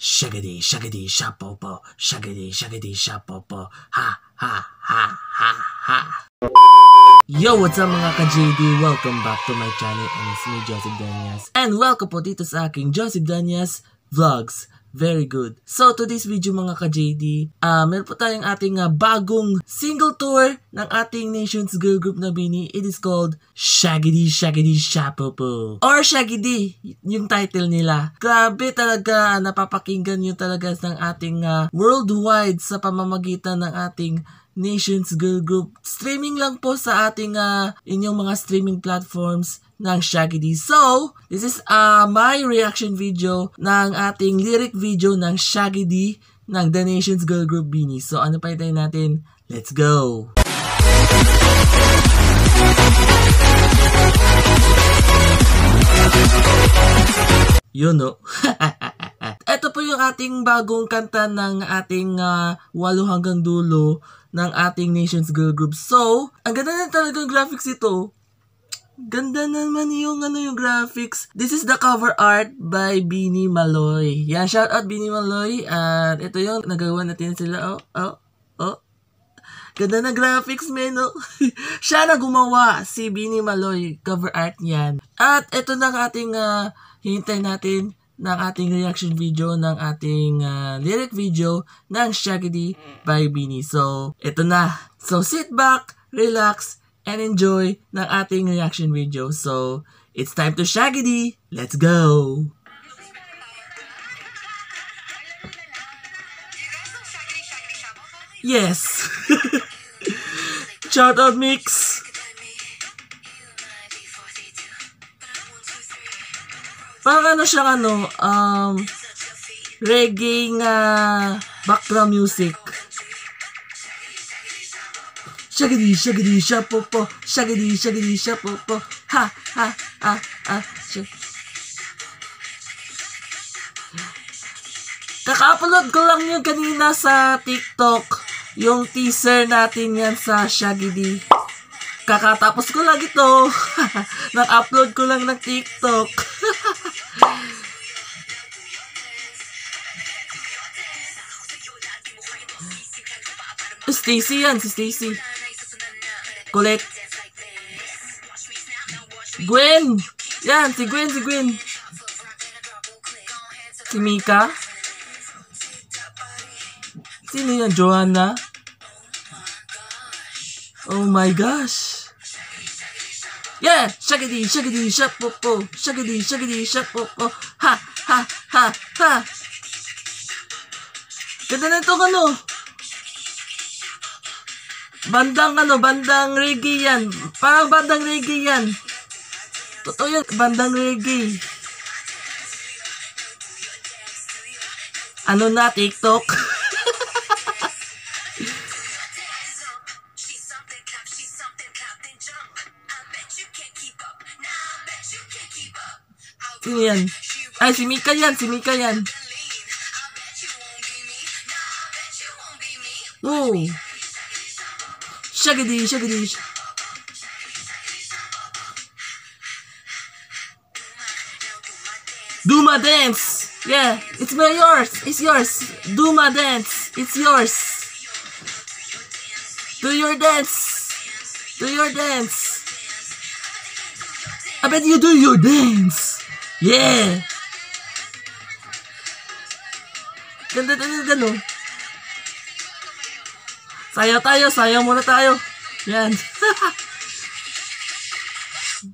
Shaggedy, shaggedy, shapopo. Shaggedy, shaggedy, shapopo. Ha, ha, ha, ha, ha. Yo, what's up mga ka-JD? Welcome back to my channel and it's me, Joseph Danias. And welcome po dito sa aking Joseph Danias Vlogs. Very good. So, today's video mga ka-JD, meron po tayong ating bagong single tour ng ating Nations girl group na BINI. It is called Shaggedy Shaggedy Shapopo. Or Shaggedy, yung title nila. Grabe talaga, napapakinggan yun talaga ng ating worldwide sa pamamagitan ng ating Nations girl group. Streaming lang po sa ating inyong mga streaming platforms ng Shaggedy. So, this is my reaction video ng ating lyric video ng Shaggedy ng The Nations girl group BINI. So, ano pa hintayin natin? Let's go! Yun no? Ito po yung ating bagong kanta ng ating 8 hanggang dulo ng ating Nations girl group. So, ang ganda na talagang graphics ito. Ganda naman yung yung graphics. This is the cover art by BINI Maloy. Yan, shout out BINI Maloy. At ito yung nagawa natin sila. Oh. Ganda na graphics, men, no? Siya na gumawa, si BINI Maloy. Cover art yan. At ito na ang ating hintay natin ng ating reaction video ng ating lyric video ng Shaggedy by BINI. So, ito na. So, sit back, relax, and enjoy ng ating reaction video. So, it's time to Shaggedy. Let's go! Yes! Shout out mix! Parang ano siyang reggae background music. Shaggedy, shaggedy, shapopo. Shaggedy, shaggedy, shapopo. Ha, ha, ha, ha. Kaka-upload ko lang yun kanina sa TikTok. Yung teaser natin yan sa Shaggedy. Kakatapos ko lang ito. Nag-upload ko lang ng TikTok. Stacy yan, si Stacy. Colette. Gwen. Yan, si Gwen. Si Mika. Sino yan? Joanna? Oh my gosh. Yeah! Shaggedy, shaggedy, shapopo. Shaggedy, shaggedy, shapopo. Ha, ha, ha, ha. Ganda na ito bandang reggae yan. Parang bandang reggae yan. Totoo yan, bandang reggae. Ano na, TikTok? Sino yan? Ay, si Mika yan. Oh. Shaggedy, shaggedy. Do my dance. Yeah, it's yours. It's yours. Do my dance. It's yours. Do your dance. Do your dance. I bet you do your dance. Yeah. Ganda. Sayaw muna tayo. Yan.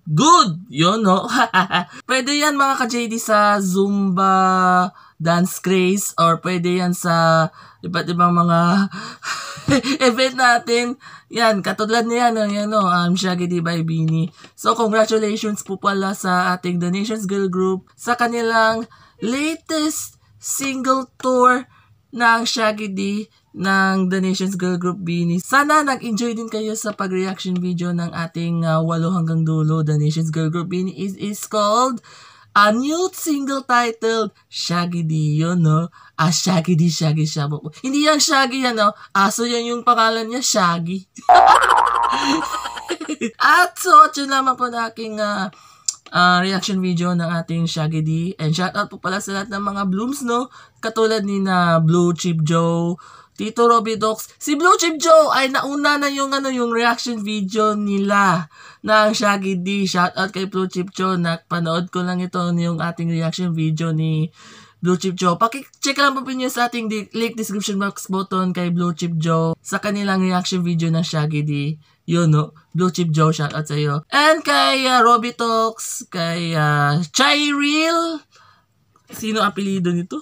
Good! Yun, no? Pwede yan mga ka-JD sa Zumba dance craze or pwede yan sa iba't ibang mga event natin. Yan, katulad niyan, Shaggedy by BINI. So, congratulations po pala sa ating The Nations girl group sa kanilang latest single tour ng Shaggedy ng The Nations girl group BINI. Sana nag-enjoy din kayo sa pag-reaction video ng ating 8 hanggang dulo The Nations girl group BINI. Is called a new single titled Shaggedy. Yun, no? Shaggedy, Shaggy, Shapopo. Hindi yan Shaggy yan, no? Aso yan yung pangalan niya, Shaggy. At so, yun naman po na aking reaction video ng ating Shaggy D. And shoutout po pala sa lahat ng mga blooms, no? Katulad ni na Blue Chip Joe, Tito Robby Docs. Si Blue Chip Joe ay nauna na yung reaction video nila ng Shaggy D. Shoutout kay Blue Chip Joe. Napanood ko lang ito yung ating reaction video ni Blue Chip Joe. Paki-check lang po niyo sa ating link description box button kay Blue Chip Joe sa kanilang reaction video ng Shaggy D. Yun, no? Blue Chip Joe, shoutout sa iyo. And kay Robby Talks, kay Chyril. Sino apelido nito?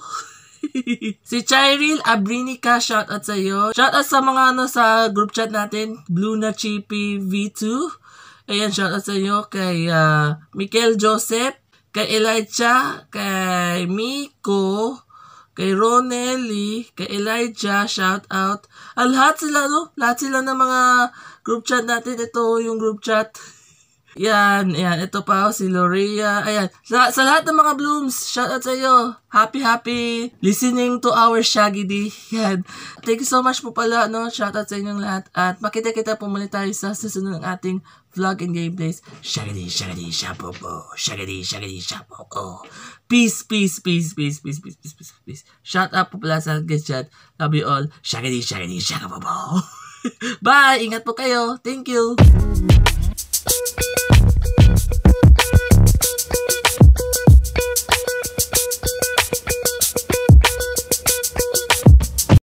Si Chyril Abrinica, shoutout sa iyo. Shoutout sa mga sa group chat natin, Blue na Chippy V2. Ayan, shoutout sa iyo. Kay Michael Joseph, kay Elijah, kay Miko, kay Ronelli, kay Elijah, shout out. Lahat sila, no? Lahat sila ng mga group chat natin. Ito yung group chat. Yan. Ito pa, si Lorea. Ayan. Sa lahat ng mga blooms, shout out sa iyo. Happy listening to our Shaggy D. Yan. Thank you so much po pala, no? Shout out sa inyong lahat. At makita-kita po muli tayo sa susunod ng ating vlog and gameplays. Shaggy D, shapopo. Shaggy D, shapopo. Peace. Shout out po pala sa guest chat. Love you all. Shaggy D, shapopo. Bye! Ingat po kayo. Thank you.